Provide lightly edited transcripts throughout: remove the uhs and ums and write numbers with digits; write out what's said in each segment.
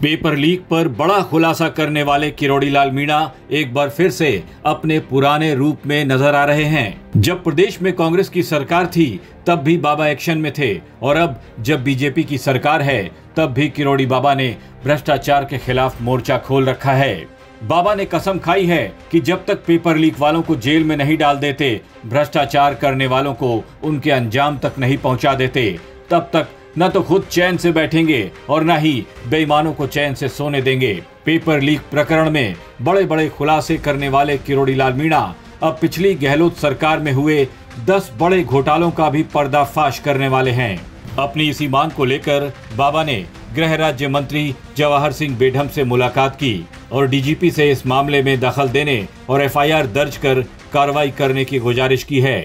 Paper leak पर बड़ा खुलासा करने वाले किरोड़ी लाल मीणा एक बार फिर से अपने पुराने रूप में नजर आ रहे हैं। जब प्रदेश में कांग्रेस की सरकार थी तब भी बाबा एक्शन में थे और अब जब बीजेपी की सरकार है तब भी किरोड़ी बाबा ने भ्रष्टाचार के खिलाफ मोर्चा खोल रखा है। बाबा ने कसम खाई है कि जब तक पेपर लीक वालों को जेल में नहीं डाल देते, भ्रष्टाचार करने वालों को उनके अंजाम तक नहीं पहुंचा देते, तब तक न तो खुद चैन से बैठेंगे और न ही बेईमानों को चैन से सोने देंगे। पेपर लीक प्रकरण में बड़े बड़े खुलासे करने वाले किरोड़ी लाल मीणा अब पिछली गहलोत सरकार में हुए 10 बड़े घोटालों का भी पर्दाफाश करने वाले हैं। अपनी इसी मांग को लेकर बाबा ने गृह राज्य मंत्री जवाहर सिंह बेढम से मुलाकात की और डीजीपी से इस मामले में दखल देने और एफआईआर दर्ज कर कार्रवाई करने की गुजारिश की है।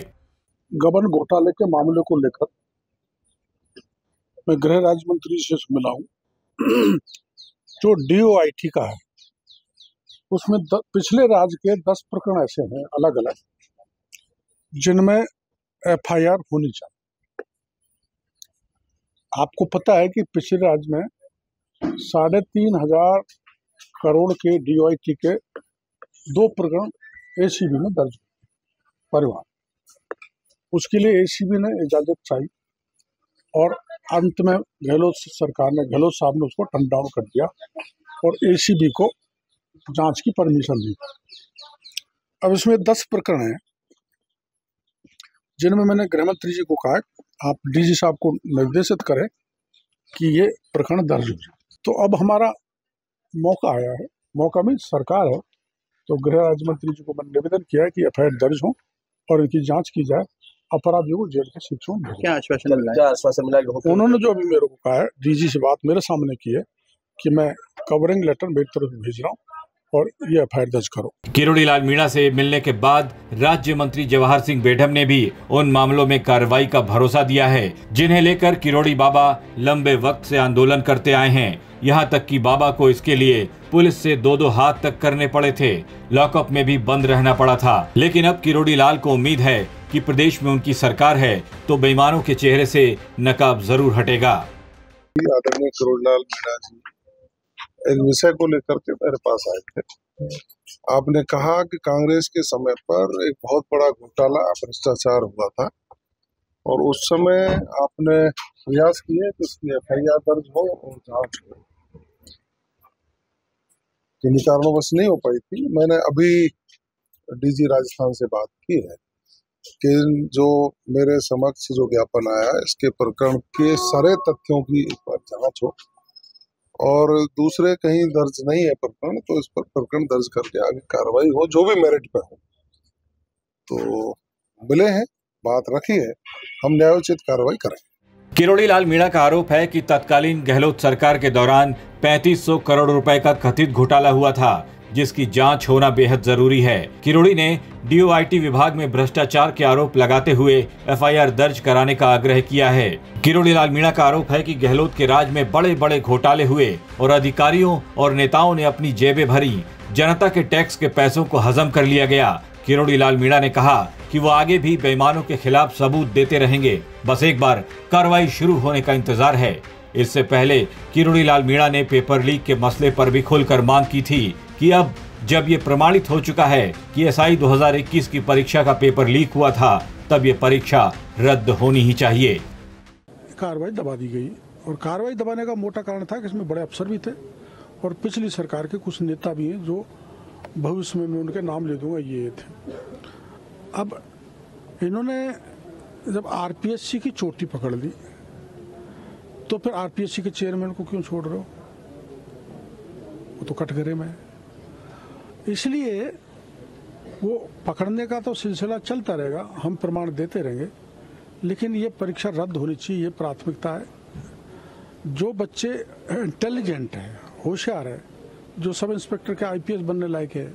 गबन घोटाले के मामले को लेकर मैं गृह राज्य मंत्री से मिला हूँ। जो डीओआईटी का है उसमें पिछले राज्य के 10 प्रकरण ऐसे हैं अलग अलग जिनमें एफआईआर होनी चाहिए। आपको पता है कि पिछले राज्य में 3,500 करोड़ के डीओआईटी के 2 प्रकरण एसीबी में दर्ज परिवार, उसके लिए एसीबी ने इजाजत चाहिए और अंत में गहलोत साहब ने उसको टर्न डाउन कर दिया और एसीबी को जांच की परमिशन दी। अब इसमें 10 प्रकरण हैं जिनमें मैंने गृह मंत्री जी को कहा आप डीजी साहब को निर्देशित करें कि ये प्रकरण दर्ज हो जाए। तो अब हमारा मौका आया है, मौका में सरकार है, तो गृह राज्य मंत्री जी को मैंने निवेदन किया है कि एफआईआर दर्ज हो और इनकी जांच की जाए, अपराधियों को जेल के शिक्षा में। क्या आश्वासन मिला? उन्होंने जो अभी मेरे को कहा है, डीजी से बात मेरे सामने की है कि मैं कवरिंग लेटर मेरी तरफ भेज रहा हूँ और ये एफआईआर दर्ज करो। किरोड़ी लाल मीणा से मिलने के बाद राज्य मंत्री जवाहर सिंह बेढम ने भी उन मामलों में कार्रवाई का भरोसा दिया है जिन्हें लेकर किरोड़ी बाबा लंबे वक्त से आंदोलन करते आए हैं। यहाँ तक कि बाबा को इसके लिए पुलिस से 2-2 हाथ तक करने पड़े थे, लॉकअप में भी बंद रहना पड़ा था। लेकिन अब किरोड़ी लाल को उम्मीद है कि प्रदेश में उनकी सरकार है तो बेईमानों के चेहरे से नकाब जरूर हटेगा। आदरणीय किरोड़ी लाल मीणा जी इस विषय को लेकर के मेरे पास आए थे। आपने कहा कि कांग्रेस के समय पर एक बहुत बड़ा घोटाला भ्रष्टाचार हुआ था और उस समय आपने प्रयास किए कि इसकी एफआईआर दर्ज हो और जांच हो। किन्हीं कारणों से नहीं हो पाई थी। मैंने अभी डीजी राजस्थान से बात की है कि जो मेरे समक्ष जो ज्ञापन आया इसके प्रकरण के सारे तथ्यों की इस पर जांच हो और दूसरे कहीं दर्ज नहीं है प्रकरण तो इस पर प्रकरण दर्ज करके आगे कार्रवाई हो, जो भी मेरिट पे हो। तो मिले हैं, बात रखी है, हम न्यायोचित कार्रवाई करेंगे। किरोड़ी लाल मीणा का आरोप है कि तत्कालीन गहलोत सरकार के दौरान 3500 करोड़ रुपए का कथित घोटाला हुआ था जिसकी जांच होना बेहद जरूरी है। किरोड़ी ने डीओआईटी विभाग में भ्रष्टाचार के आरोप लगाते हुए एफआईआर दर्ज कराने का आग्रह किया है। किरोड़ी लाल मीणा का आरोप है कि गहलोत के राज में बड़े बड़े घोटाले हुए और अधिकारियों और नेताओं ने अपनी जेबें भरी, जनता के टैक्स के पैसों को हजम कर लिया गया। किरोड़ी लाल मीणा ने कहा कि वो आगे भी बेईमानों के खिलाफ सबूत देते रहेंगे, बस एक बार कार्रवाई शुरू होने का इंतजार है। इससे पहले किरोड़ी लाल मीणा ने पेपर लीक के मसले पर भी खुलकर मांग की थी कि अब जब ये प्रमाणित हो चुका है कि एसआई 2021 की परीक्षा का पेपर लीक हुआ था तब ये परीक्षा रद्द होनी ही चाहिए। कार्रवाई दबा दी गई और कार्रवाई दबाने का मोटा कारण था कि इसमें बड़े अफसर भी थे और पिछली सरकार के कुछ नेता भी हैं जो भविष्य में मैं उनके नाम ले दूंगा, ये थे। अब इन्होंने जब आरपीएससी की चोटी पकड़ ली तो फिर आरपीएससी के चेयरमैन को क्यों छोड़ रहे हो? वो तो कटघरे में है, इसलिए वो पकड़ने का तो सिलसिला चलता रहेगा, हम प्रमाण देते रहेंगे, लेकिन ये परीक्षा रद्द होनी चाहिए, ये प्राथमिकता है। जो बच्चे इंटेलिजेंट है, होशियार है, जो सब इंस्पेक्टर के आईपीएस बनने लायक है,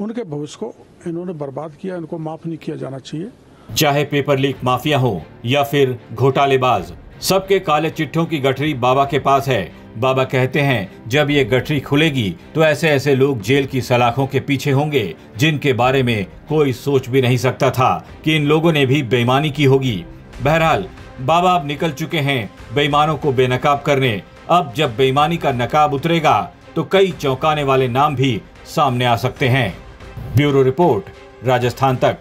उनके भविष्य को इन्होंने बर्बाद किया, इनको माफ नहीं किया जाना चाहिए। चाहे पेपर लीक माफिया हो या फिर घोटालेबाज, सबके काले चिट्ठों की गठरी बाबा के पास है। बाबा कहते हैं जब ये गठरी खुलेगी तो ऐसे ऐसे लोग जेल की सलाखों के पीछे होंगे जिनके बारे में कोई सोच भी नहीं सकता था कि इन लोगों ने भी बेईमानी की होगी। बहरहाल बाबा अब निकल चुके हैं बेईमानों को बेनकाब करने अब जब बेईमानी का नकाब उतरेगा तो कई चौंकाने वाले नाम भी सामने आ सकते हैं। ब्यूरो रिपोर्ट, राजस्थान तक।